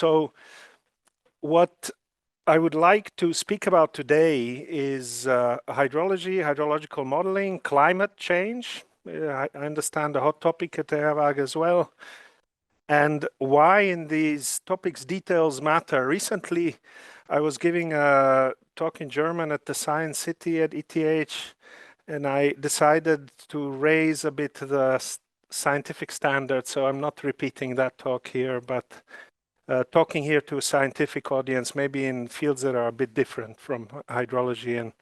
So what I would like to speak about today is hydrology, hydrological modeling, climate change. I understand the hot topic at Eawag as well. And why in these topics details matter. Recently, I was giving a talk in German at the Science City at ETH, and I decided to raise a bit the scientific standard. So I'm not repeating that talk here, but talking here to a scientific audience, maybe in fields that are a bit different from hydrology. And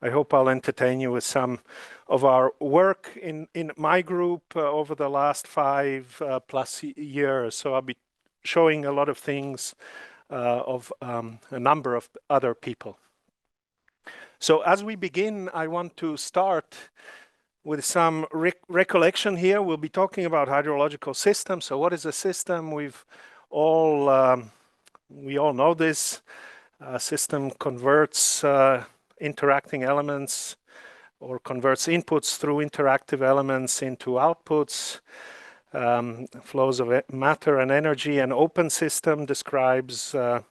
I hope I'll entertain you with some of our work in my group over the last 5+ years. So I'll be showing a lot of things of a number of other people. So as we begin, I want to start with some recollection here. We'll be talking about hydrological systems. So what is a system? We all know this. A system converts interacting elements or converts inputs through interactive elements into outputs, flows of matter and energy. An open system describes the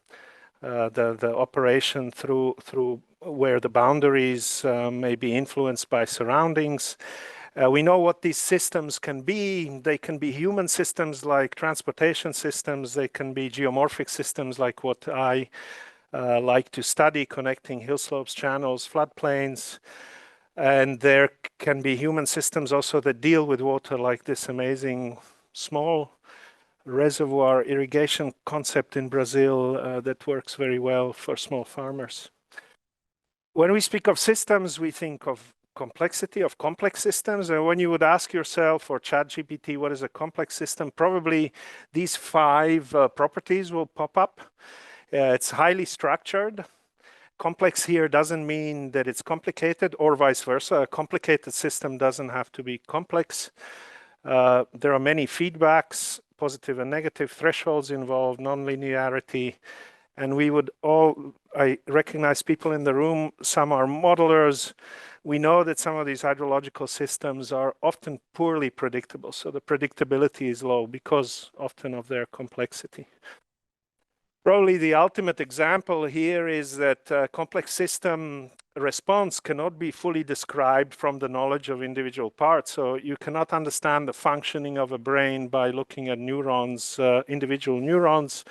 operation through where the boundaries may be influenced by surroundings. We know what these systems can be. They can be human systems like transportation systems. They can be geomorphic systems like what I like to study, connecting hill slopes, channels, floodplains. And there can be human systems also that deal with water, like this amazing small reservoir irrigation concept in Brazil that works very well for small farmers. When we speak of systems, we think of complexity, of complex systems. And when you would ask yourself or ChatGPT, what is a complex system? Probably these 5 properties will pop up. It's highly structured. Complex here doesn't mean that it's complicated or vice versa. A complicated system doesn't have to be complex. There are many feedbacks, positive and negative thresholds involved, nonlinearity. And I recognize people in the room, some are modelers. We know that some of these hydrological systems are often poorly predictable. So the predictability is low because often of their complexity. Probably the ultimate example here is that complex system response cannot be fully described from the knowledge of individual parts. So you cannot understand the functioning of a brain by looking at neurons, individual neurons.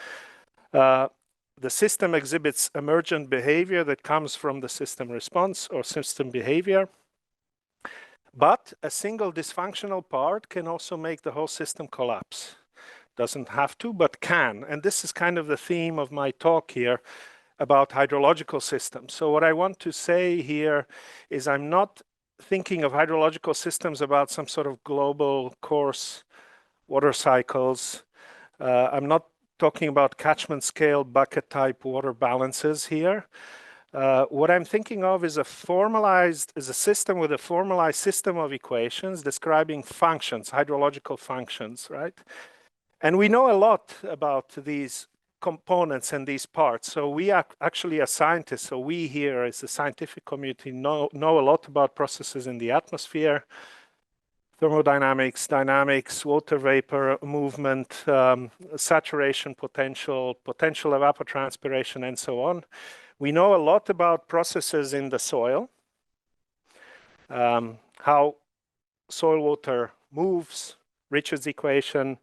The system exhibits emergent behavior that comes from the system response or system behavior. But a single dysfunctional part can also make the whole system collapse. Doesn't have to, but can. And this is kind of the theme of my talk here about hydrological systems. So what I want to say here is I'm not thinking of hydrological systems about some sort of global coarse water cycles. I'm not talking about catchment scale bucket type water balances here. What I'm thinking of is a system with a formalized system of equations describing functions, hydrological functions, right? And we know a lot about these components and these parts. So we are actually as scientists, so we here as the scientific community know a lot about processes in the atmosphere, thermodynamics, dynamics, water vapor movement, saturation potential, potential evapotranspiration, and so on. We know a lot about processes in the soil, how soil water moves, Richard's equation,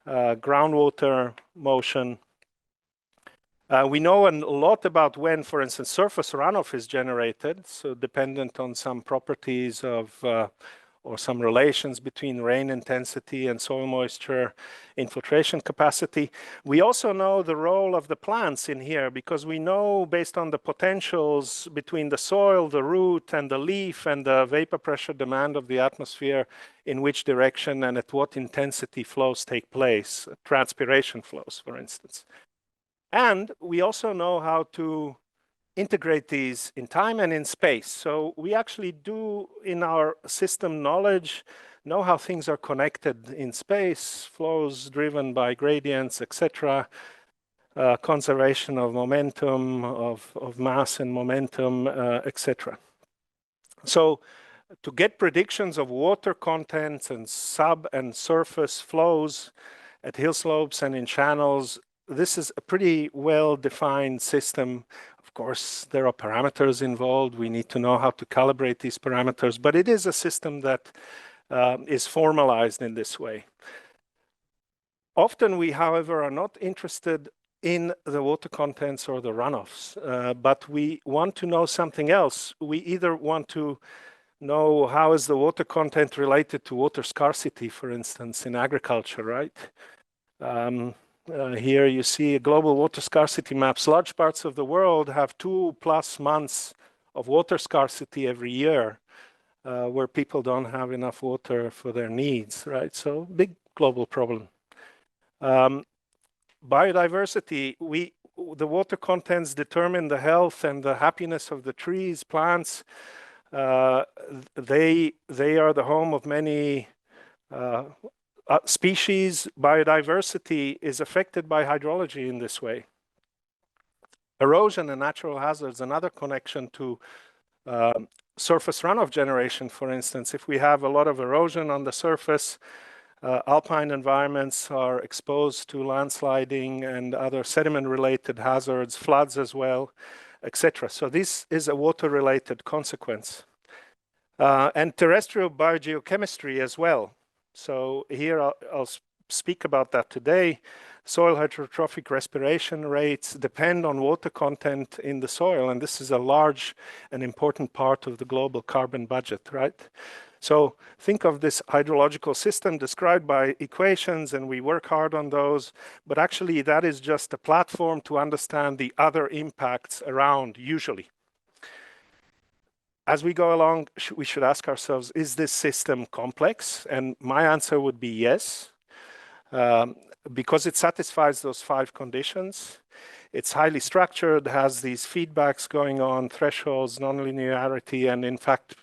groundwater motion. We know a lot about when, for instance, surface runoff is generated, so dependent on some properties of or some relations between rain intensity and soil moisture infiltration capacity. We also know the role of the plants in here because we know based on the potentials between the soil, the root, and the leaf and the vapor pressure demand of the atmosphere in which direction and at what intensity flows take place, transpiration flows, for instance. And we also know how to integrate these in time and in space. So we actually do, in our system knowledge, know how things are connected in space, flows driven by gradients, etc., conservation of momentum, of mass and momentum, etc. So to get predictions of water contents and sub and surface flows at hill slopes and in channels, this is a pretty well-defined system. Of course, there are parameters involved. We need to know how to calibrate these parameters, but it is a system that is formalized in this way. Often we, however, are not interested in the water contents or the runoffs, but we want to know something else. We either want to know how is the water content related to water scarcity, for instance, in agriculture, right? Here you see global water scarcity maps. Large parts of the world have 2+ months of water scarcity every year, where people don't have enough water for their needs, right? So big global problem. Biodiversity, the water contents determine the health and the happiness of the trees, plants. They are the home of many species. Biodiversity is affected by hydrology in this way. Erosion and natural hazards, another connection to surface runoff generation, for instance. If we have a lot of erosion on the surface, alpine environments are exposed to landsliding and other sediment-related hazards, floods as well, etc. So this is a water-related consequence. And terrestrial biogeochemistry as well. So here I'll speak about that today. Soil heterotrophic respiration rates depend on water content in the soil, and this is a large and important part of the global carbon budget, right? So think of this hydrological system described by equations, and we work hard on those, but actually that is just a platform to understand the other impacts around usually. As we go along, we should ask ourselves, is this system complex? And my answer would be yes, because it satisfies those 5 conditions. It's highly structured, has these feedbacks going on, thresholds, nonlinearity, and in fact,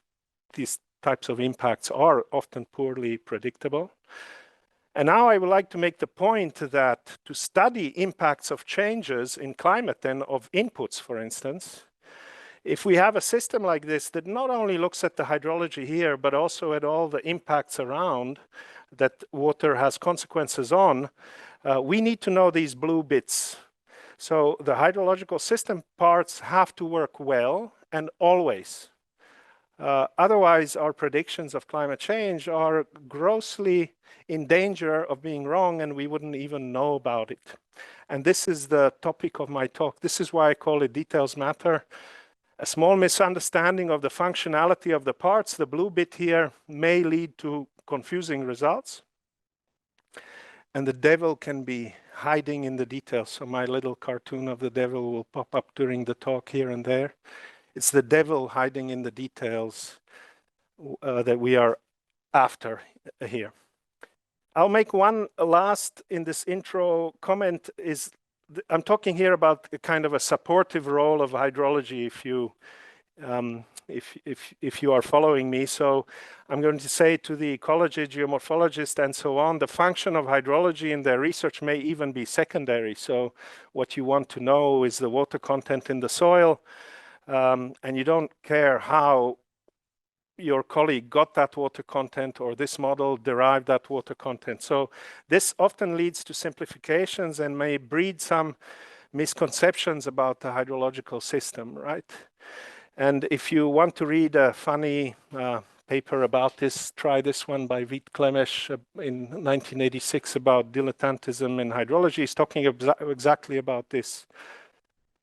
these types of impacts are often poorly predictable. And now I would like to make the point that to study impacts of changes in climate and of inputs, for instance, if we have a system like this that not only looks at the hydrology here, but also at all the impacts around that water has consequences on, we need to know these blue bits. So the hydrological system parts have to work well and always. Otherwise, our predictions of climate change are grossly in danger of being wrong, and we wouldn't even know about it. And this is the topic of my talk. This is why I call it details matter. A small misunderstanding of the functionality of the parts, the blue bit here, may lead to confusing results. And the devil can be hiding in the details. So my little cartoon of the devil will pop up during the talk here and there. It's the devil hiding in the details that we are after here. I'll make one last in this intro comment. I'm talking here about a kind of a supportive role of hydrology if you are following me. So I'm going to say to the ecologists, geomorphologists, and so on, the function of hydrology in their research may even be secondary. So what you want to know is the water content in the soil, and you don't care how your colleague got that water content or this model derived that water content. So this often leads to simplifications and may breed some misconceptions about the hydrological system, right? And if you want to read a funny paper about this, try this one by Vít Klemeš in 1986 about dilettantism in hydrology. He's talking exactly about this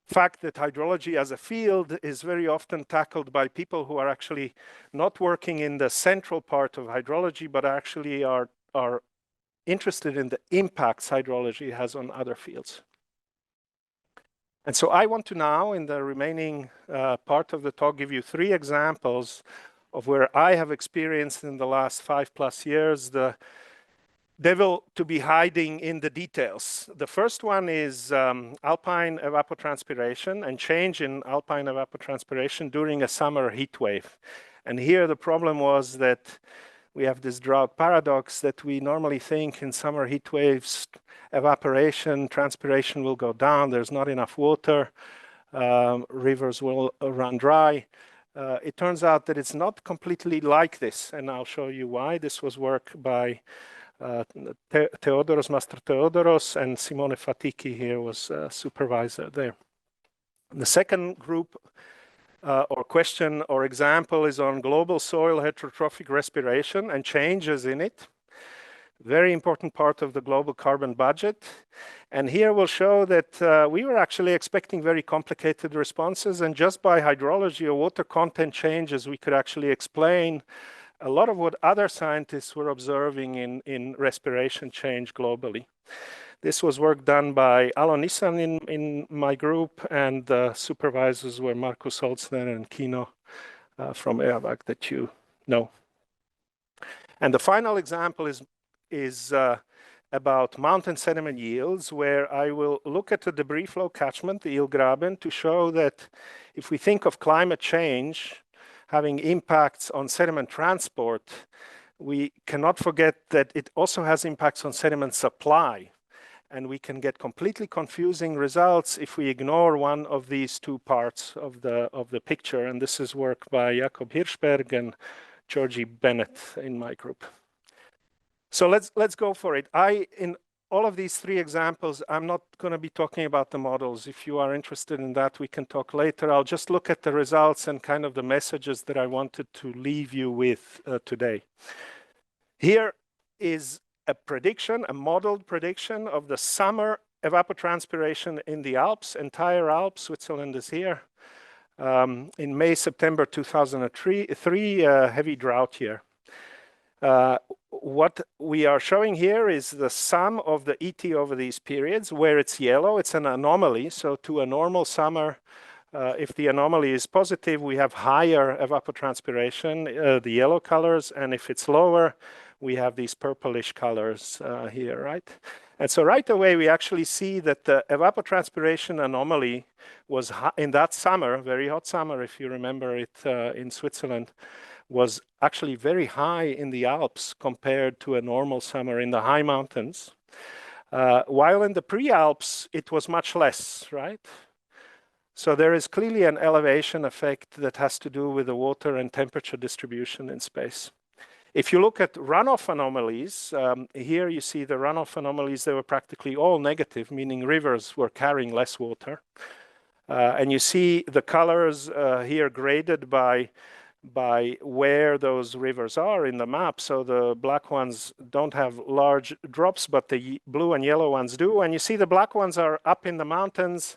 fact that hydrology as a field is very often tackled by people who are actually not working in the central part of hydrology, but actually are interested in the impacts hydrology has on other fields. And so I want to now, in the remaining part of the talk, give you 3 examples of where I have experienced in the last 5+ years the devil to be hiding in the details. The first one is alpine evapotranspiration and change in alpine evapotranspiration during a summer heat wave. And here the problem was that we have this drought paradox that we normally think in summer heat waves, evaporation, transpiration will go down, there's not enough water, rivers will run dry. It turns out that it's not completely like this, and I'll show you why. This was work by Master Theodoros, and Simone Fatiki here was supervisor there. The second group or question or example is on global soil heterotrophic respiration and changes in it. Very important part of the global carbon budget. And here we'll show that we were actually expecting very complicated responses, and just by hydrology or water content changes, we could actually explain a lot of what other scientists were observing in respiration change globally. This was work done by Alon Nissan in my group, and the supervisors were Markus Holzner and Kino from Eawag that you know. And the final example is about mountain sediment yields, where I will look at the debris flow catchment, the Ilgraben, to show that if we think of climate change having impacts on sediment transport, we cannot forget that it also has impacts on sediment supply. And we can get completely confusing results if we ignore one of these two parts of the picture. And this is work by Jakob Hirschberg and Georgie Bennett in my group. So let's go for it. In all of these three examples, I'm not going to be talking about the models. If you are interested in that, we can talk later. I'll just look at the results and kind of the messages that I wanted to leave you with today. Here is a prediction, a modeled prediction of the summer evapotranspiration in the Alps, entire Alps. Switzerland is here. In May, September 2003, heavy drought year. What we are showing here is the sum of the ET over these periods. Where it's yellow, it's an anomaly. So to a normal summer, if the anomaly is positive, we have higher evapotranspiration, the yellow colors, and if it's lower, we have these purplish colors here, right? And so right away, we actually see that the evapotranspiration anomaly was in that summer, very hot summer, if you remember it in Switzerland, was actually very high in the Alps compared to a normal summer in the high mountains. While in the pre-Alps, it was much less, right? So there is clearly an elevation effect that has to do with the water and temperature distribution in space. If you look at runoff anomalies, here you see the runoff anomalies, they were practically all negative, meaning rivers were carrying less water. And you see the colors here graded by where those rivers are in the map. So the black ones don't have large drops, but the blue and yellow ones do. And you see the black ones are up in the mountains,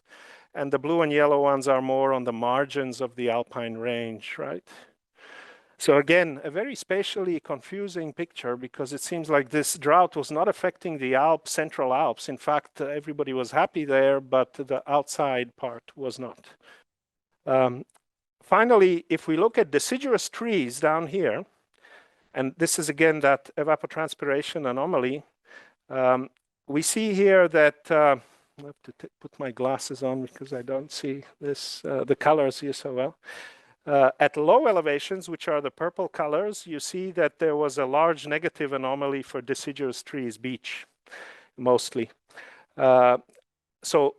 and the blue and yellow ones are more on the margins of the alpine range, right? So again, a very spatially confusing picture, because it seems like this drought was not affecting the Alps, Central Alps. In fact, everybody was happy there, but the outside part was not. Finally, if we look at deciduous trees down here, and this is again that evapotranspiration anomaly, we see here that, I have to put my glasses on because I don't see this, the colors here so well. At low elevations, which are the purple colors, you see that there was a large negative anomaly for deciduous trees, beech, mostly. So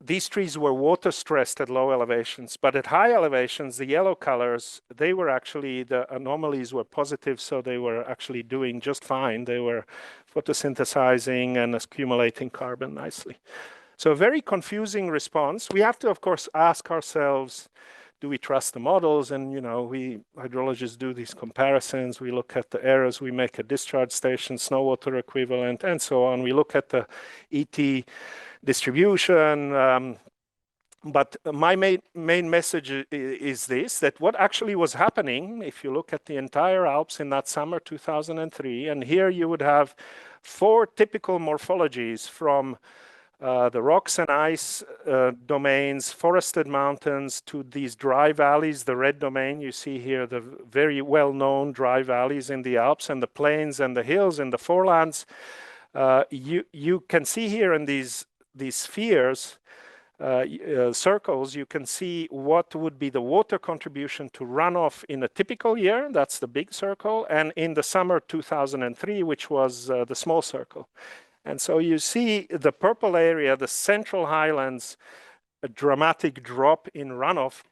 these trees were water stressed at low elevations, but at high elevations, the yellow colors, they were actually, the anomalies were positive, so they were actually doing just fine. They were photosynthesizing and accumulating carbon nicely. So a very confusing response. We have to, of course, ask ourselves, do we trust the models? And, you know, we hydrologists do these comparisons. We look at the errors we make at discharge stations, snow water equivalent, and so on. We look at the ET distribution. But my main message is this, that what actually was happening, if you look at the entire Alps in that summer 2003, and here you would have 4 typical morphologies from the rocks and ice domains, forested mountains, to these dry valleys, the red domain. You see here the very well-known dry valleys in the Alps, and the plains and the hills in the forelands. You can see here in these spheres, circles, you can see what would be the water contribution to runoff in a typical year. That's the big circle. And in the summer 2003, which was the small circle. And so you see the purple area, the central highlands, a dramatic drop in runoff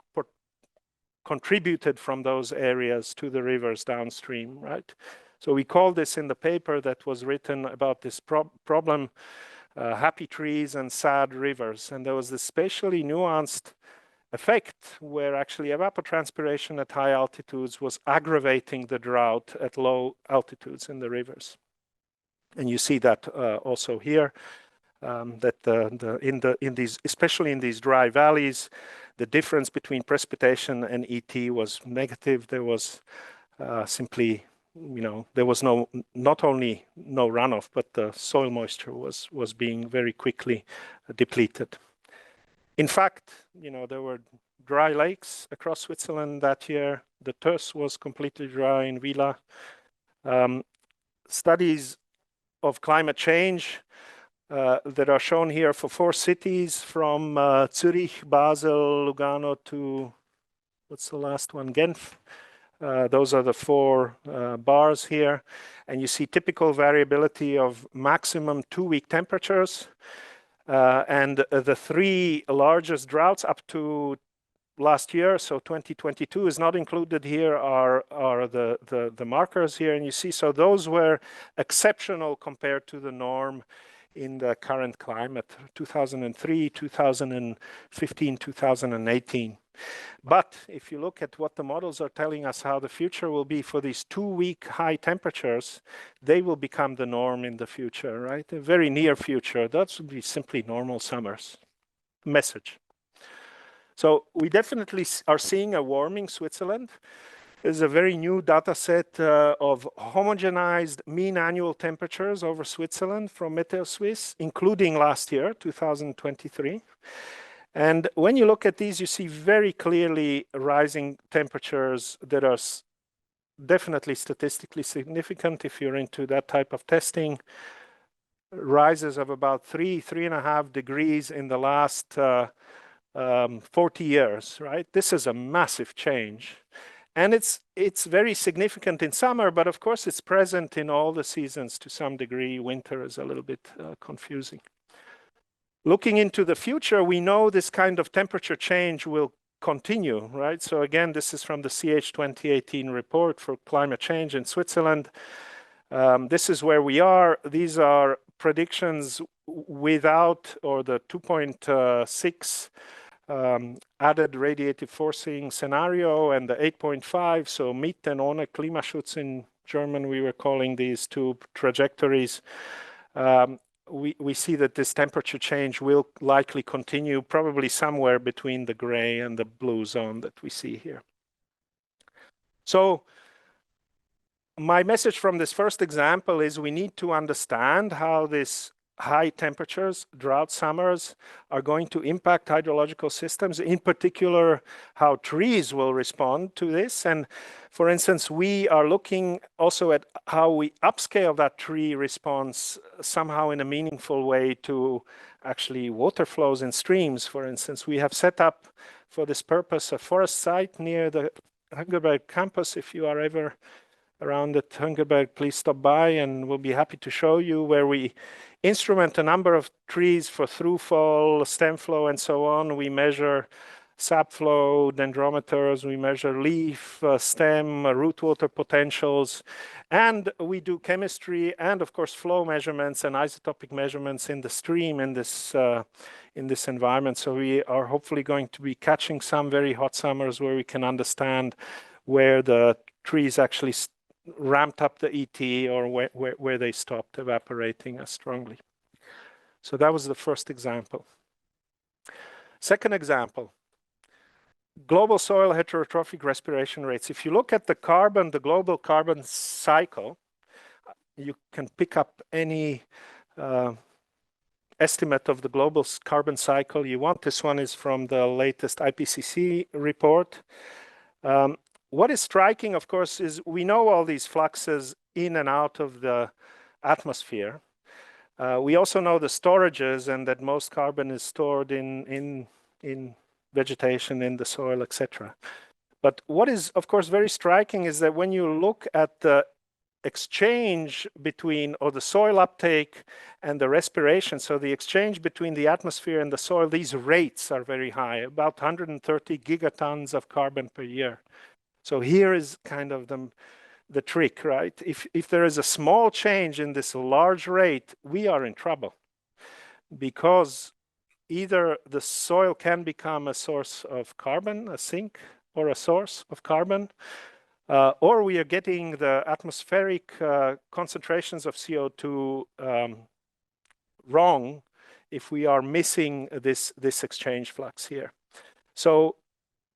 contributed from those areas to the rivers downstream, right? So we call this in the paper that was written about this problem, happy trees and sad rivers. And there was this spatially nuanced effect where actually evapotranspiration at high altitudes was aggravating the drought at low altitudes in the rivers. And you see that also here, that in these, especially in these dry valleys, the difference between precipitation and ET was negative. There was simply, there was not only no runoff, but the soil moisture was being very quickly depleted. In fact, there were dry lakes across Switzerland that year. The Teuss was completely dry in Vila. Studies of climate change that are shown here for 4 cities from Zurich, Basel, Lugano to, what's the last one, Genf. Those are the 4 bars here. And you see typical variability of maximum 2-week temperatures. And the 3 largest droughts up to last year, so 2022 is not included here, are the markers here. And you see, so those were exceptional compared to the norm in the current climate, 2003, 2015, 2018. But if you look at what the models are telling us how the future will be for these 2-week high temperatures, they will become the norm in the future, right? The very near future, that will be simply normal summers. Message. So we definitely are seeing a warming Switzerland. There's a very new data set of homogenized mean annual temperatures over Switzerland from MeteoSwiss, including last year, 2023. And when you look at these, you see very clearly rising temperatures that are definitely statistically significant if you're into that type of testing. Rises of about 3.5 degrees in the last 40 years, right? This is a massive change. And it's very significant in summer, but of course it's present in all the seasons to some degree. Winter is a little bit confusing. Looking into the future, we know this kind of temperature change will continue, right? So again, this is from the CH 2018 report for climate change in Switzerland. This is where we are. These are predictions without, or the 2.6 added radiative forcing scenario and the 8.5, so Mit and ohne Klimaschutz in German, we were calling these 2 trajectories. We see that this temperature change will likely continue, probably somewhere between the gray and the blue zone that we see here. So my message from this first example is we need to understand how this high temperatures, drought summers, are going to impact hydrological systems, in particular how trees will respond to this. And for instance, we are looking also at how we upscale that tree response somehow in a meaningful way to actually water flows in streams. For instance, we have set up for this purpose a forest site near the Hungerberg campus. If you are ever around at Hungerberg, please stop by and we'll be happy to show you, where we instrument a number of trees for through-fall, stem flow, and so on. We measure sap flow, dendrometers, we measure leaf, stem, root water potentials, and we do chemistry and, of course, flow measurements and isotopic measurements in the stream in this environment. So we are hopefully going to be catching some very hot summers where we can understand where the trees actually ramped up the ET or where they stopped evaporating strongly. So that was the first example. Second example, global soil heterotrophic respiration rates. If you look at the global carbon cycle, you can pick up any estimate of the global carbon cycle you want. This one is from the latest IPCC report. What is striking, of course, is we know all these fluxes in and out of the atmosphere. We also know the storages, and that most carbon is stored in vegetation, in the soil, etc. But what is, of course, very striking is that when you look at the exchange between, or the soil uptake and the respiration, so the exchange between the atmosphere and the soil, these rates are very high, about 130 gigatons of carbon per year. So here is kind of the trick, right? If there is a small change in this large rate, we are in trouble, because either the soil can become a source of carbon, a sink, or a source of carbon, or we are getting the atmospheric concentrations of CO2 wrong if we are missing this exchange flux here. So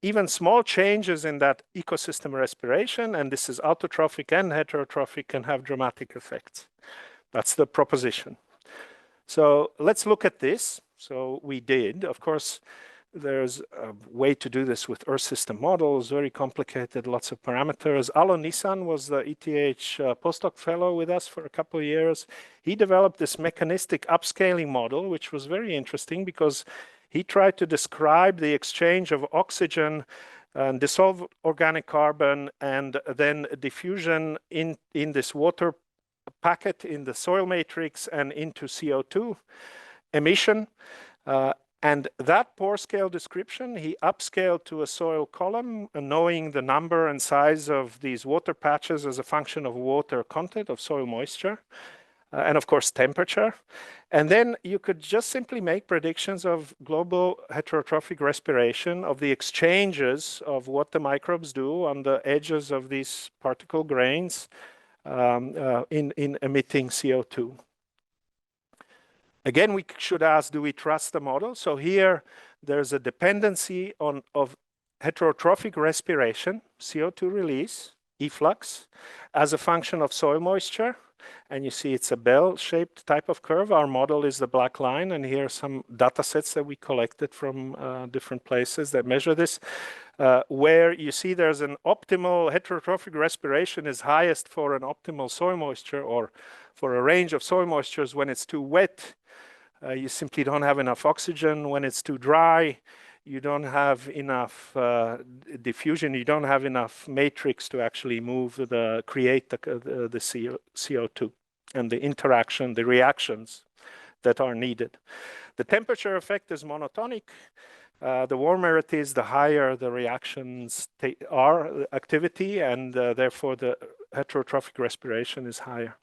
even small changes in that ecosystem respiration, and this is autotrophic and heterotrophic, can have dramatic effects. That's the proposition. So let's look at this. So we did, of course, there's a way to do this with Earth system models, very complicated, lots of parameters. Alon Nissan was the ETH postdoc fellow with us for a couple of years. He developed this mechanistic upscaling model, which was very interesting because he tried to describe the exchange of oxygen and dissolved organic carbon and then diffusion in this water packet in the soil matrix and into CO2 emission. And that pore scale description, he upscaled to a soil column, knowing the number and size of these water patches as a function of water content, of soil moisture, and of course temperature. And then you could just simply make predictions of global heterotrophic respiration, of the exchanges of what the microbes do on the edges of these particle grains in emitting CO2. Again, we should ask, do we trust the model? So here, there's a dependency of heterotrophic respiration, CO2 release, efflux, as a function of soil moisture. And you see it's a bell-shaped type of curve. Our model is the black line, and here are some data sets that we collected from different places that measure this, where you see there's an optimal heterotrophic respiration is highest for an optimal soil moisture, or for a range of soil moistures. When it's too wet, you simply don't have enough oxygen. When it's too dry, you don't have enough diffusion. You don't have enough matrix to actually create the CO2 and the interaction, the reactions that are needed. The temperature effect is monotonic. The warmer it is, the higher the reactions are activity, and therefore the heterotrophic respiration is higher,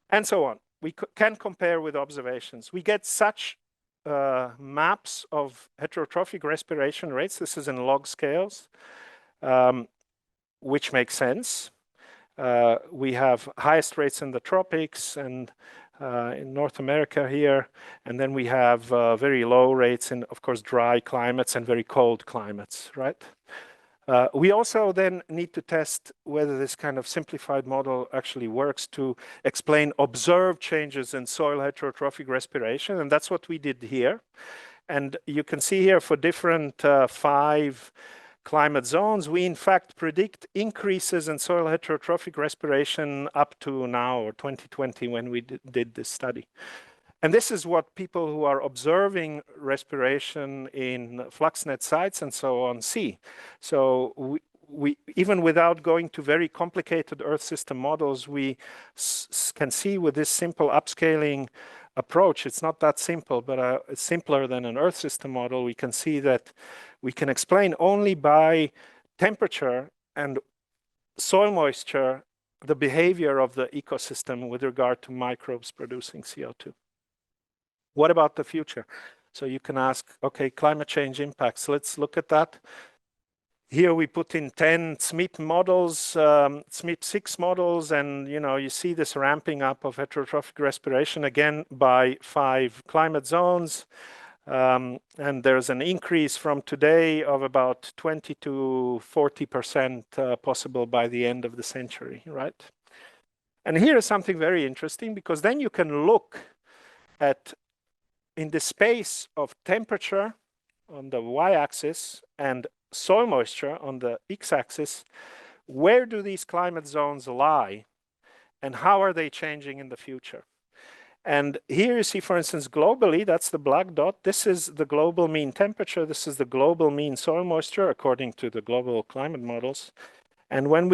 and so on. We can compare with observations. We get such maps of heterotrophic respiration rates. This is in log scales, which makes sense. We have highest rates in the tropics and in North America here, and then we have very low rates in, of course, dry climates and very cold climates, right? We also then need to test whether this kind of simplified model actually works to explain observed changes in soil heterotrophic respiration, and that's what we did here. And you can see here for different 5 climate zones, we in fact predict increases in soil heterotrophic respiration up to now, or 2020, when we did this study. And this is what people who are observing respiration in FluxNet sites and so on see. So we even without going to very complicated Earth system models, we can see with this simple upscaling approach, it's not that simple, but it's simpler than an Earth system model. We can see that we can explain only by temperature and soil moisture the behavior of the ecosystem with regard to microbes producing CO2. What about the future? So you can ask, okay, climate change impacts. Let's look at that. Here we put in 10 SMIP models, SMIP 6 models, and you see this ramping up of heterotrophic respiration again by 5 climate zones. And there's an increase from today of about 20 to 40% possible by the end of the century, right? And here is something very interesting, because then you can look at, in the space of temperature on the y-axis and soil moisture on the x-axis, where do these climate zones lie and how are they changing in the future? And here you see, for instance, globally, that's the black dot. This is the global mean temperature. This is the global mean soil moisture according to the global climate models. And when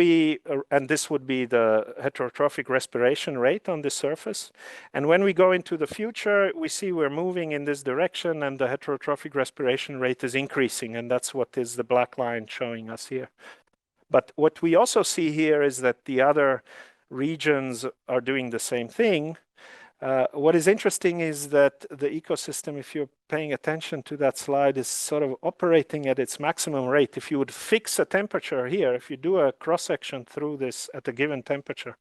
and this would be the heterotrophic respiration rate on the surface. And when we go into the future, we see we're moving in this direction and the heterotrophic respiration rate is increasing. And that's what is the black line showing us here. But what we also see here is that the other regions are doing the same thing. What is interesting is that the ecosystem, if you're paying attention to that slide, is sort of operating at its maximum rate. If you would fix a temperature here, if you do a cross-section through this at a given temperature,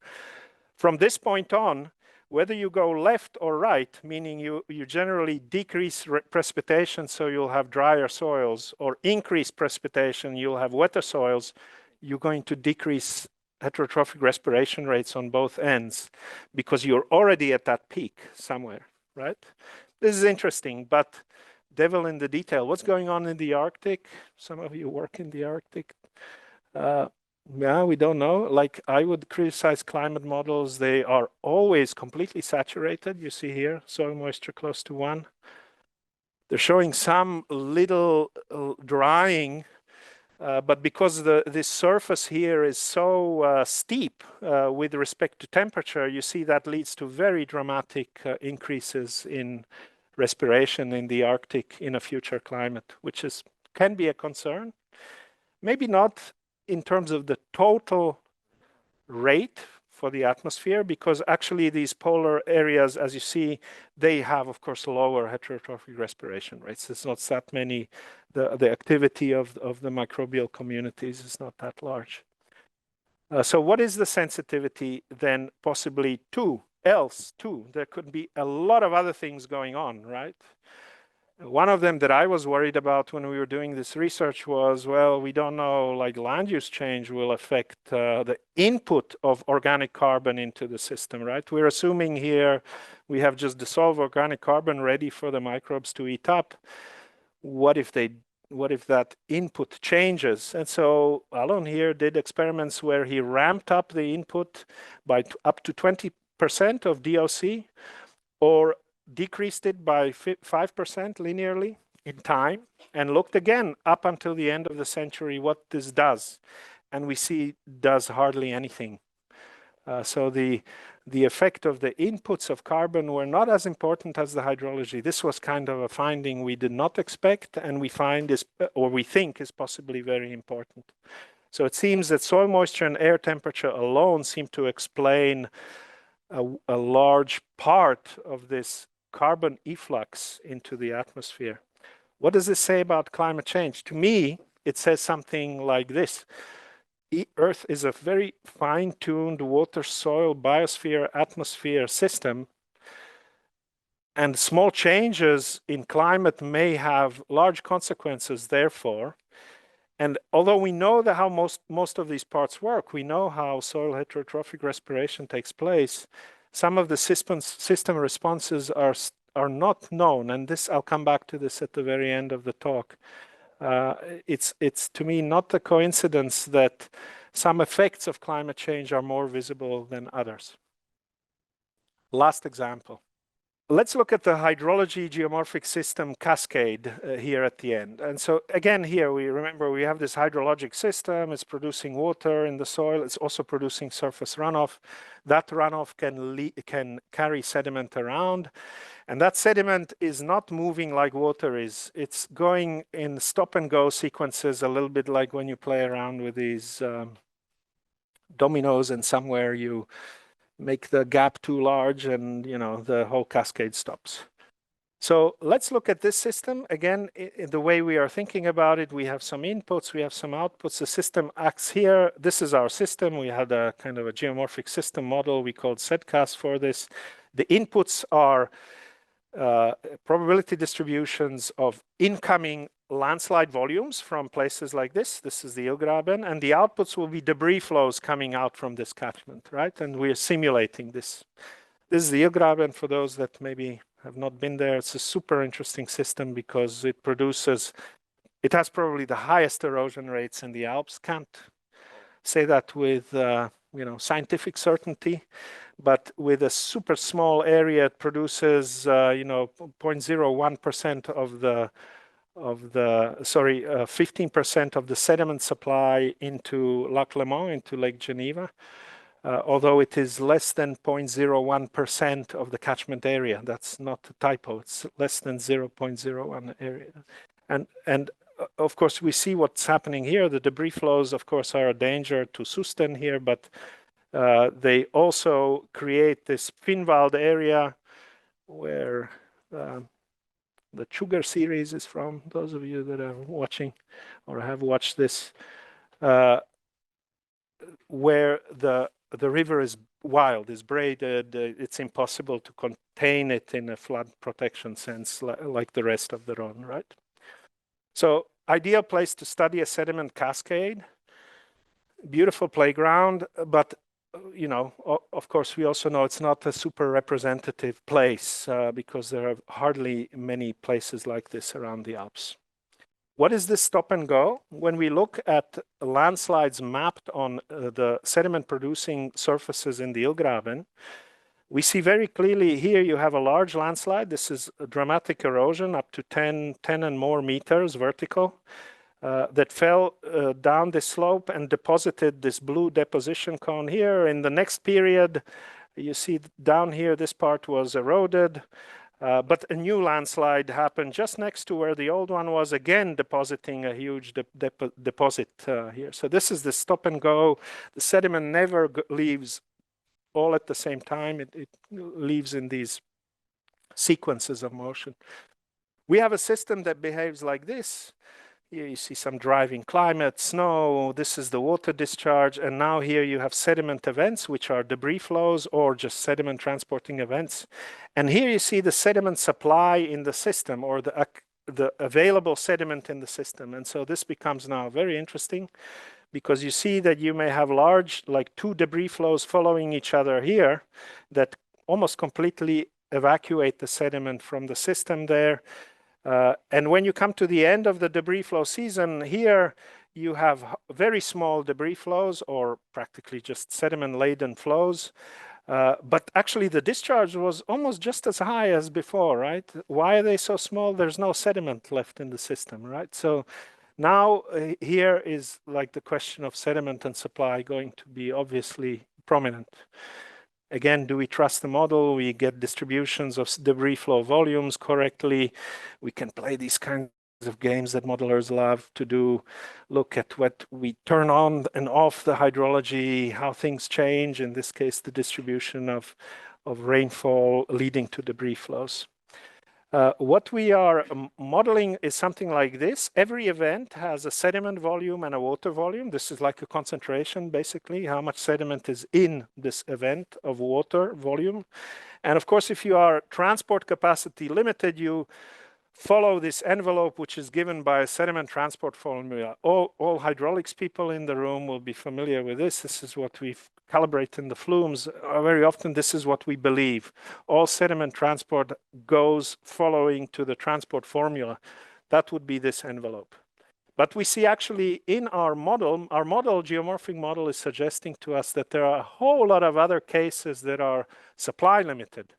from this point on, whether you go left or right, meaning you generally decrease precipitation, so you'll have drier soils, or increase precipitation, you'll have wetter soils, you're going to decrease heterotrophic respiration rates on both ends because you're already at that peak somewhere, right? This is interesting, but devil in the detail. What's going on in the Arctic? Some of you work in the Arctic. Yeah, we don't know. Like, I would criticize climate models. They are always completely saturated. You see here, soil moisture close to 1. They're showing some little drying, but because this surface here is so steep with respect to temperature, you see that leads to very dramatic increases in respiration in the Arctic in a future climate, which can be a concern. Maybe not in terms of the total rate for the atmosphere, because actually these polar areas, as you see, they have, of course, lower heterotrophic respiration rates. It's not that many. The activity of the microbial communities is not that large. So what is the sensitivity then possibly to? There could be a lot of other things going on, right? One of them that I was worried about when we were doing this research was, well, we don't know, like, land use change will affect the input of organic carbon into the system, right? We're assuming here we have just dissolved organic carbon ready for the microbes to eat up. What if that input changes? And so Alon here did experiments where he ramped up the input by up to 20% of DOC, or decreased it by 5% linearly in time, and looked again up until the end of the century what this does. And we see it does hardly anything. So the effect of the inputs of carbon were not as important as the hydrology. This was kind of a finding we did not expect, and we think is possibly very important. So it seems that soil moisture and air temperature alone seem to explain a large part of this carbon efflux into the atmosphere. What does this say about climate change? To me, it says something like this. Earth is a very fine-tuned water, soil, biosphere, atmosphere system, and small changes in climate may have large consequences, therefore. And although we know how most of these parts work, we know how soil heterotrophic respiration takes place, some of the system responses are not known, and this, I'll come back to this at the very end of the talk. It's to me not a coincidence that some effects of climate change are more visible than others. Last example. Let's look at the hydrology geomorphic system cascade here at the end. And so again, here we have this hydrologic system. It's producing water in the soil. It's also producing surface runoff. That runoff can carry sediment around. And that sediment is not moving like water is. It's going in stop and go sequences, a little bit like when you play around with these dominoes, and somewhere you make the gap too large and the whole cascade stops. So let's look at this system. Again, in the way we are thinking about it, we have some inputs, we have some outputs. The system acts here. This is our system. We had a kind of a geomorphic system model we called SEDCAS for this. The inputs are probability distributions of incoming landslide volumes from places like this. This is the Illgraben, and the outputs will be debris flows coming out from this catchment, right? And we're simulating this. This is the Illgraben. For those that maybe have not been there, it's a super interesting system because it has probably the highest erosion rates in the Alps. Can't say that with scientific certainty, but with a super small area, it produces 0.01% of the 15% of the sediment supply into Lac Léman, into Lake Geneva, although it is less than 0.01% of the catchment area. That's not a typo. It's less than 0.01 area. And of course, we see what's happening here. The debris flows, of course, are a danger to Susten here, but they also create this Finwald area where the Sugar series is from. Those of you that are watching or have watched this, where the river is wild, is braided. It's impossible to contain it in a flood protection sense like the rest of the Rhone, right? So ideal place to study a sediment cascade. Beautiful playground, but you know, of course, we also know it's not a super representative place because there are hardly many places like this around the Alps. What is this stop and go? When we look at landslides mapped on the sediment producing surfaces in the Illgraben, we see very clearly here you have a large landslide. This is a dramatic erosion up to 10 and more meters vertical that fell down this slope and deposited this blue deposition cone here. In the next period, you see down here, this part was eroded. But a new landslide happened just next to where the old one was, again depositing a huge deposit here. So this is the stop and go. The sediment never leaves all at the same time. It leaves in these sequences of motion. We have a system that behaves like this. Here you see some driving climate, snow. This is the water discharge. And now here you have sediment events, which are debris flows or just sediment transporting events. And here you see the sediment supply in the system, or the available sediment in the system. And so this becomes now very interesting, because you see that you may have large, like 2 debris flows following each other here that almost completely evacuate the sediment from the system there. And when you come to the end of the debris flow season, here you have very small debris flows, or practically just sediment-laden flows. But actually the discharge was almost just as high as before, right? Why are they so small? There's no sediment left in the system, right? So now here is like the question of sediment and supply going to be obviously prominent. Again, do we trust the model? We get distributions of debris flow volumes correctly. We can play these kinds of games that modelers love to do. Look at what we turn on and off the hydrology, how things change, in this case, the distribution of rainfall leading to debris flows. What we are modeling is something like this. Every event has a sediment volume and a water volume. This is like a concentration, basically, how much sediment is in this event of water volume. And of course, if you are transport capacity limited, you follow this envelope, which is given by a sediment transport formula. All hydraulics people in the room will be familiar with this. This is what we calibrate in the flumes. Very often, this is what we believe. All sediment transport goes following to the transport formula. That would be this envelope. But we see actually in our model, geomorphic model, is suggesting to us that there are a whole lot of other cases that are supply limited.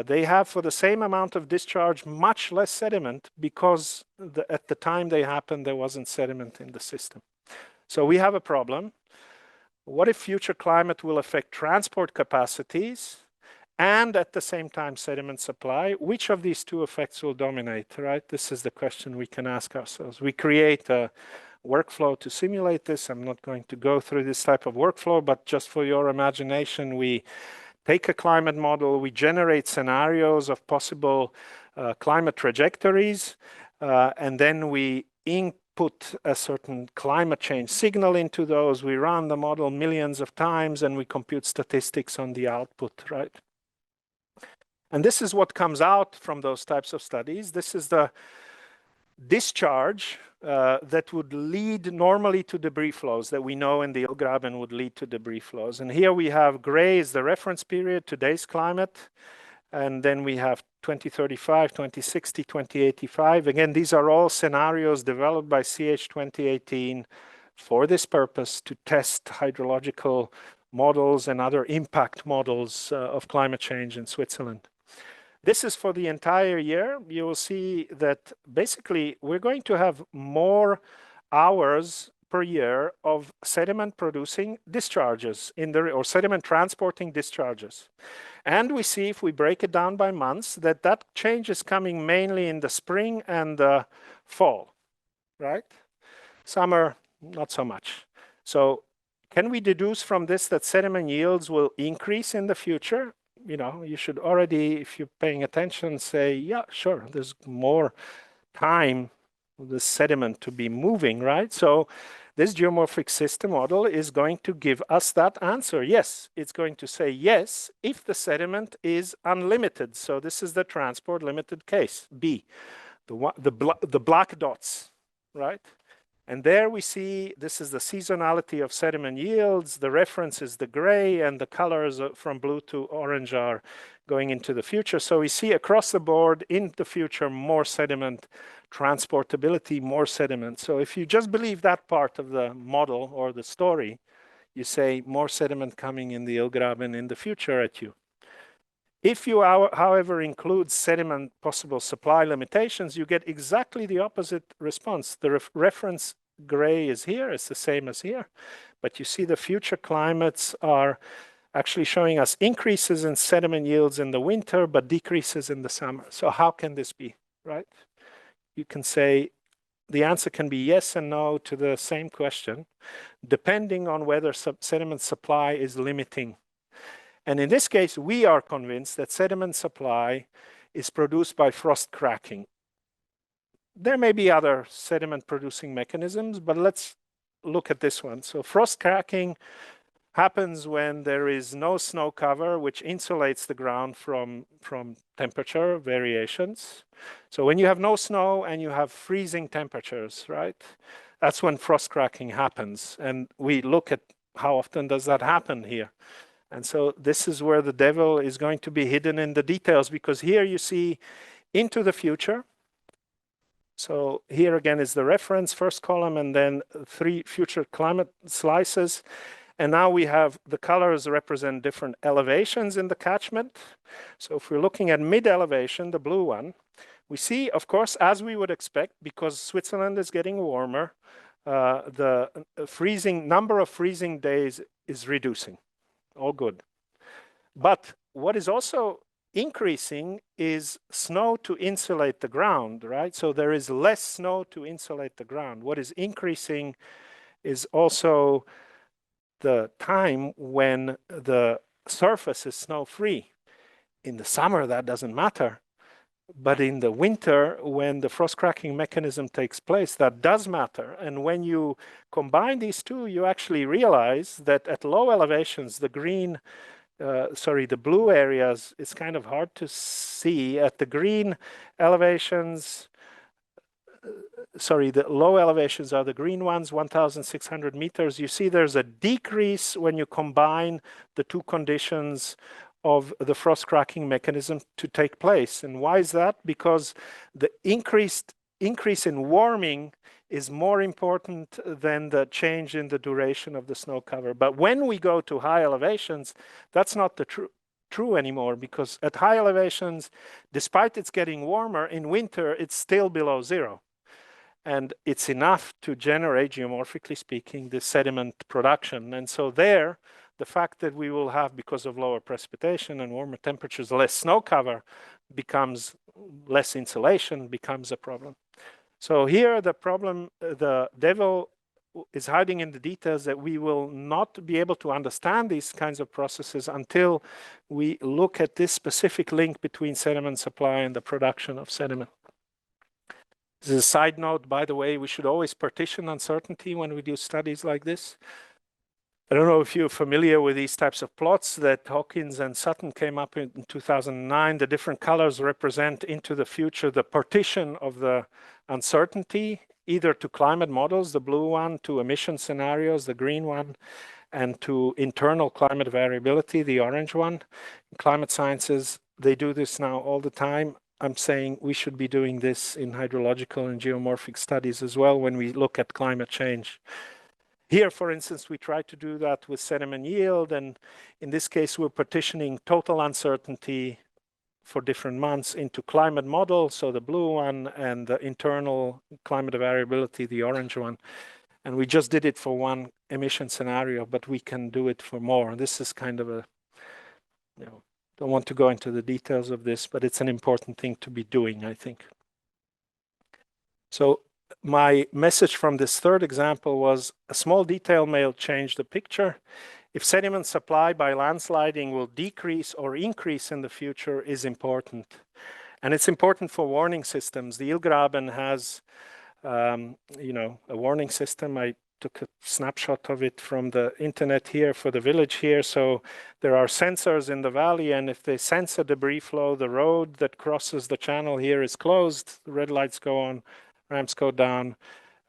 They have, for the same amount of discharge, much less sediment, because at the time they happened, there wasn't sediment in the system. So we have a problem. What if future climate will affect transport capacities and at the same time sediment supply? Which of these two effects will dominate, right? This is the question we can ask ourselves. We create a workflow to simulate this. I'm not going to go through this type of workflow, but just for your imagination, we take a climate model, we generate scenarios of possible climate trajectories, and then we input a certain climate change signal into those. We run the model millions of times, and we compute statistics on the output, right? And this is what comes out from those types of studies. This is the discharge that would lead normally to debris flows, that we know in the Illgraben would lead to debris flows. And here we have gray is the reference period, today's climate. And then we have 2035, 2060, 2085. Again, these are all scenarios developed by CH 2018 for this purpose, to test hydrological models and other impact models of climate change in Switzerland. This is for the entire year. You will see that basically we're going to have more hours per year of sediment producing discharges or sediment transporting discharges. And we see, if we break it down by months, that change is coming mainly in the spring and the fall. right? Summer, not so much. So can we deduce from this that sediment yields will increase in the future? You know, you should already, if you're paying attention, say, yeah, sure, there's more time for the sediment to be moving, right? So this geomorphic system model is going to give us that answer. Yes, it's going to say yes if the sediment is unlimited. So this is the transport limited case, B, the black dots, right? And there we see this is the seasonality of sediment yields. The reference is the gray, and the colors from blue to orange are going into the future. So we see across the board in the future more sediment, transportability, more sediment. So if you just believe that part of the model or the story, you say more sediment coming in the Illgraben in the future at you. If you, however, include sediment possible supply limitations, you get exactly the opposite response. The reference gray is here, it's the same as here, but you see the future climates are actually showing us increases in sediment yields in the winter, but decreases in the summer. So how can this be, right? You can say the answer can be yes and no to the same question, depending on whether sediment supply is limiting. And in this case, we are convinced that sediment supply is produced by frost cracking. There may be other sediment producing mechanisms, but let's look at this one. So frost cracking happens when there is no snow cover, which insulates the ground from temperature variations. So when you have no snow and you have freezing temperatures, right? That's when frost cracking happens. And we look at how often does that happen here. And so this is where the devil is going to be hidden in the details, because here you see into the future. So here again is the reference, first column, and then 3 future climate slices. And now we have the colors represent different elevations in the catchment. So if we're looking at mid-elevation, the blue one, we see, of course, as we would expect, because Switzerland is getting warmer, the number of freezing days is reducing. All good. But what is also increasing is snow to insulate the ground, right? So there is less snow to insulate the ground. What is increasing is also the time when the surface is snow-free. In the summer, that doesn't matter. But in the winter, when the frost cracking mechanism takes place, that does matter. And when you combine these two, you actually realize that at low elevations, the blue areas is kind of hard to see. At the green elevations, the low elevations are the green ones, 1,600 meters. You see there's a decrease when you combine the two conditions of the frost cracking mechanism to take place. And why is that? Because the increase in warming is more important than the change in the duration of the snow cover. But when we go to high elevations, that's not the true anymore, because at high elevations, despite it's getting warmer, in winter, it's still below zero. And it's enough to generate, geomorphically speaking, the sediment production. And so there, the fact that we will have, because of lower precipitation and warmer temperatures, less snow cover becomes less insulation, becomes a problem. So here the problem, the devil is hiding in the details, that we will not be able to understand these kinds of processes until we look at this specific link between sediment supply and the production of sediment. As a side note, by the way, we should always partition uncertainty when we do studies like this. I don't know if you're familiar with these types of plots that Hawkins and Sutton came up in 2009. The different colors represent into the future the partition of the uncertainty, either to climate models, the blue one, to emission scenarios, the green one, and to internal climate variability, the orange one. In climate sciences, they do this now all the time. I'm saying we should be doing this in hydrological and geomorphic studies as well when we look at climate change. Here, for instance, we try to do that with sediment yield, and in this case, we're partitioning total uncertainty for different months into climate models, so the blue one, and the internal climate variability, the orange one. And we just did it for one emission scenario, but we can do it for more. This is kind of a, don't want to go into the details of this, but it's an important thing to be doing, I think. So my message from this third example was a small detail may change the picture. If sediment supply by landsliding will decrease or increase in the future is important. And it's important for warning systems. The Ilgraben has, you know, a warning system. I took a snapshot of it from the internet here for the village here. So there are sensors in the valley, and if they sense a debris flow, the road that crosses the channel here is closed. The red lights go on, ramps go down.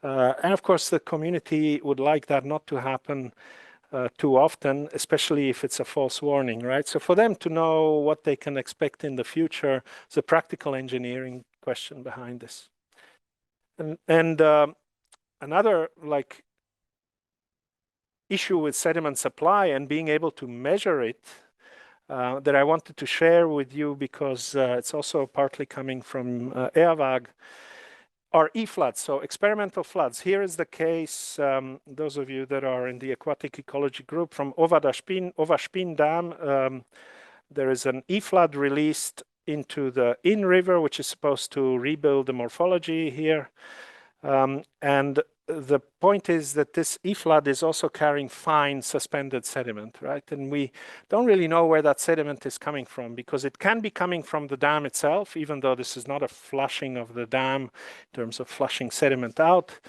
And of course, the community would like that not to happen too often, especially if it's a false warning, right? So for them to know what they can expect in the future is a practical engineering question behind this. And another like issue with sediment supply and being able to measure it that I wanted to share with you because it's also partly coming from Eawag are e-floods, so experimental floods. Here is the case, those of you that are in the aquatic ecology group, from Overspin Dam. There is an e-flood released into the Inn River, which is supposed to rebuild the morphology here. And the point is that this e-flood is also carrying fine suspended sediment, right? And we don't really know where that sediment is coming from because it can be coming from the dam itself, even though this is not a flushing of the dam in terms of flushing sediment out.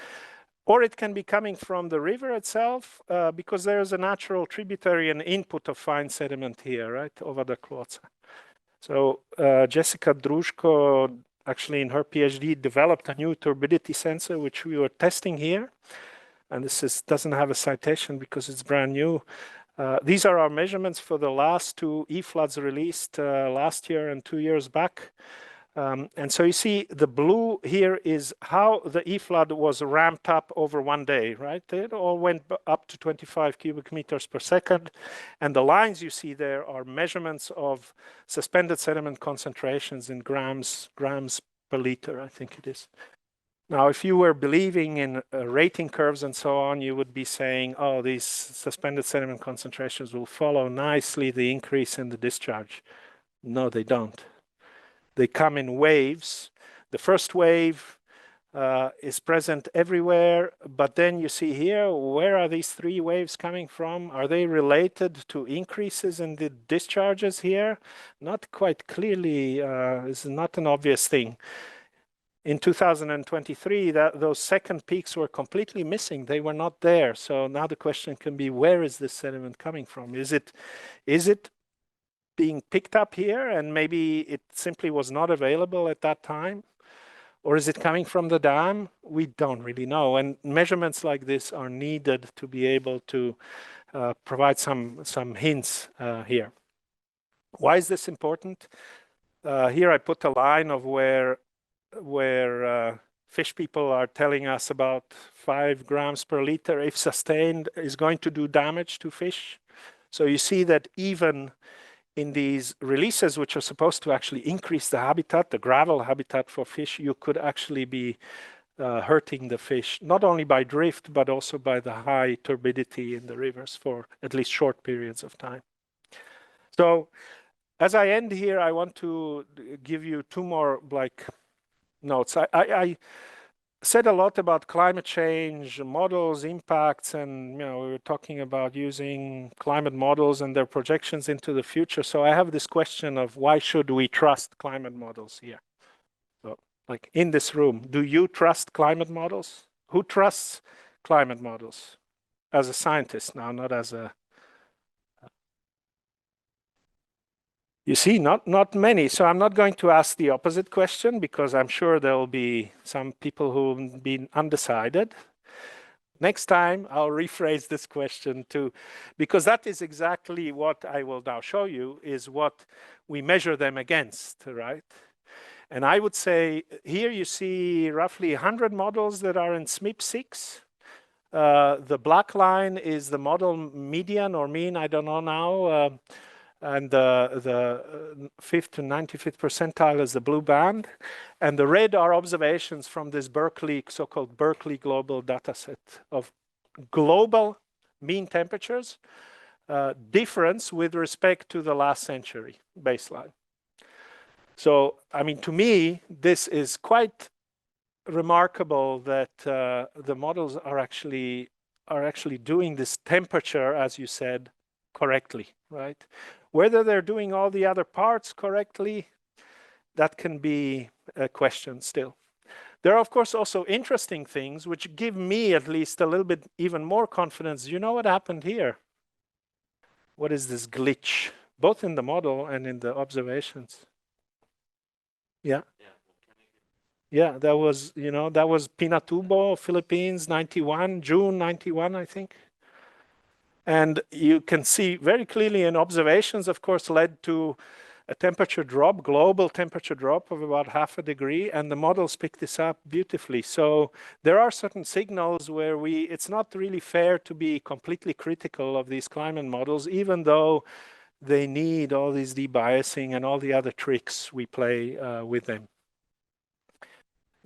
Or it can be coming from the river itself because there's a natural tributary and input of fine sediment here, right, over the Klotza. So Jessica Druszko, actually in her PhD, developed a new turbidity sensor, which we were testing here. And this doesn't have a citation because it's brand new. These are our measurements for the last two e-floods released last year and 2 years back. And so you see the blue here is how the e-flood was ramped up over 1 day, right? It all went up to 25 cubic meters per second. And the lines you see there are measurements of suspended sediment concentrations in grams per liter, I think it is. Now, if you were believing in rating curves and so on, you would be saying, oh, these suspended sediment concentrations will follow nicely the increase in the discharge. No, they don't. They come in waves. The first wave is present everywhere, but then you see here, where are these three waves coming from? Are they related to increases in the discharges here? Not quite clearly. This is not an obvious thing. In 2023, those second peaks were completely missing. They were not there. So now the question can be, where is this sediment coming from? Is it being picked up here and maybe it simply was not available at that time? Or is it coming from the dam? We don't really know. And measurements like this are needed to be able to provide some hints here. Why is this important? Here I put a line of where fish people are telling us about 5 grams per liter, if sustained, is going to do damage to fish. So you see that even in these releases, which are supposed to actually increase the habitat, the gravel habitat for fish, you could actually be hurting the fish, not only by drift, but also by the high turbidity in the rivers for at least short periods of time. So as I end here, I want to give you 2 more notes. I said a lot about climate change models, impacts, and we were talking about using climate models and their projections into the future. So I have this question of why should we trust climate models here? So, like in this room, do you trust climate models? Who trusts climate models? As a scientist now, not as a... You see, not many. So I'm not going to ask the opposite question because I'm sure there will be some people who have been undecided. Next time, I'll rephrase this question too, because that is exactly what I will now show you is what we measure them against, right? And I would say here you see roughly 100 models that are in SMIP 6. The black line is the model median or mean, I don't know now. And the 5th to 95th percentile is the blue band. And the red are observations from this Berkeley, so-called Berkeley global dataset of global mean temperatures, difference with respect to the last century baseline. So, I mean, to me, this is quite remarkable that the models are actually doing this temperature, as you said, correctly, right? Whether they're doing all the other parts correctly, that can be a question still. There are, of course, also interesting things which give me at least a little bit even more confidence. You know what happened here? What is this glitch, both in the model and in the observations? Yeah. Yeah, that was, that was Pinatubo, Philippines, 91, June 91, I think. And you can see very clearly in observations, of course, led to a temperature drop, global temperature drop of about 0.5 degree, and the models pick this up beautifully. So there are certain signals where it's not really fair to be completely critical of these climate models, even though they need all these debiasing and all the other tricks we play with them.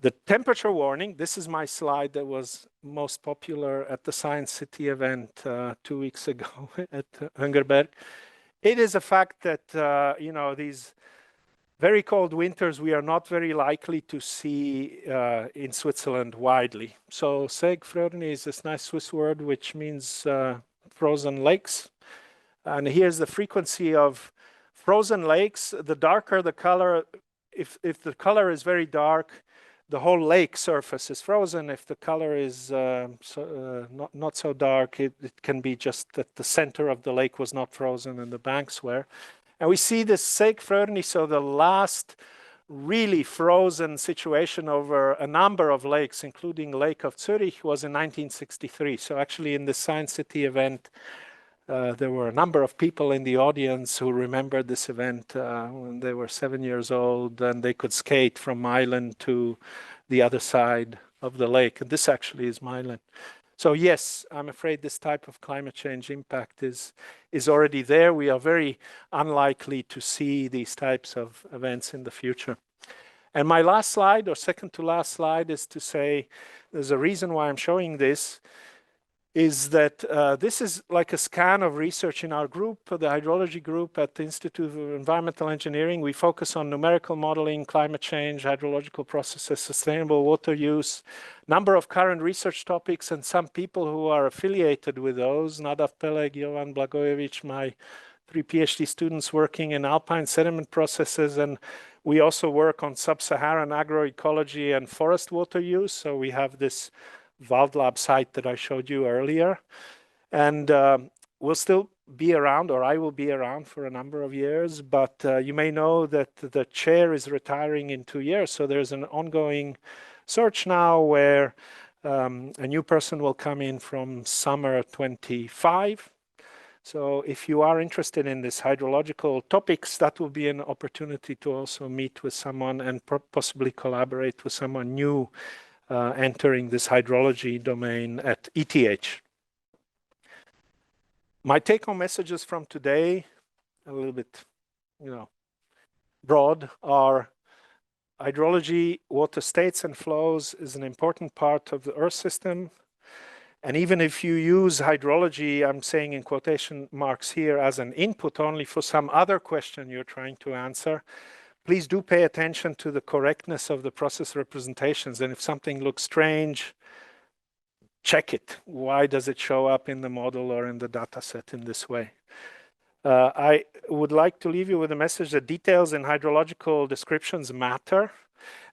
The temperature warning, this is my slide that was most popular at the Science City event 2 weeks ago at Hungerberg. It is a fact that, these very cold winters we are not very likely to see in Switzerland widely. So Seegfröhne is this nice Swiss word which means frozen lakes. And here's the frequency of frozen lakes. The darker the color, if the color is very dark, the whole lake surface is frozen. If the color is not so dark, it can be just that the center of the lake was not frozen and the banks were. And we see this Seegfröhne, so the last really frozen situation over a number of lakes, including Lake of Zurich, was in 1963. So actually in the Science City event, there were a number of people in the audience who remembered this event when they were 7 years old, and they could skate from Milan to the other side of the lake. And this actually is Milan. So yes, I'm afraid this type of climate change impact is already there. We are very unlikely to see these types of events in the future. And my last slide, or second to last slide, is to say there's a reason why I'm showing this, is that this is like a scan of research in our group, the hydrology group at the Institute of Environmental Engineering. We focus on numerical modeling, climate change, hydrological processes, sustainable water use, number of current research topics, and some people who are affiliated with those. Nadav Peleg, Jovan Blagojevic, my 3 PhD students working in alpine sediment processes, and we also work on sub-Saharan agroecology and forest water use. So we have this Waldlab site that I showed you earlier. And we'll still be around, or I will be around for a number of years, but you may know that the chair is retiring in 2 years. So there's an ongoing search now where a new person will come in from summer 25. So if you are interested in this hydrological topics, that will be an opportunity to also meet with someone and possibly collaborate with someone new entering this hydrology domain at ETH. My take-home messages from today, a little bit, broad, are hydrology, water states and flows is an important part of the Earth system. And even if you use hydrology, I'm saying in quotation marks here, as an input only for some other question you're trying to answer, please do pay attention to the correctness of the process representations. And if something looks strange, check it. Why does it show up in the model or in the data set in this way? I would like to leave you with a message that details in hydrological descriptions matter.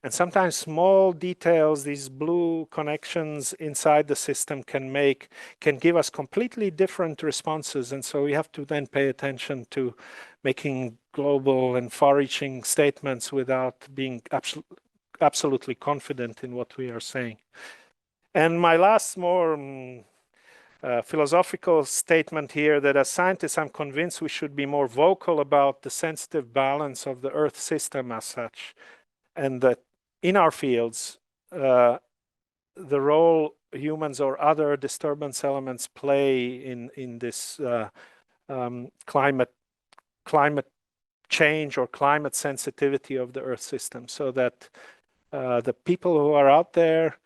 And sometimes small details, these blue connections inside the system can give us completely different responses. And so we have to then pay attention to making global and far-reaching statements without being absolutely confident in what we are saying. And my last more philosophical statement here, that as scientists, I'm convinced we should be more vocal about the sensitive balance of the Earth system as such, and that in our fields, the role humans or other disturbance elements play in this climate change or climate sensitivity of the Earth system, so that the people who are out there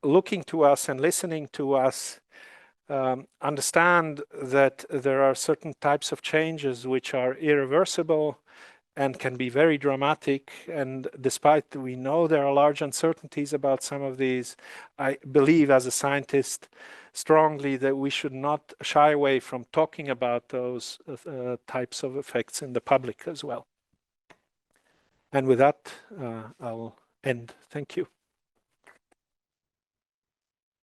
looking to us and listening to us understand that there are certain types of changes which are irreversible, and can be very dramatic. And despite we know there are large uncertainties about some of these, I believe as a scientist strongly that we should not shy away from talking about those types of effects in the public as well. And with that, I'll end. Thank you.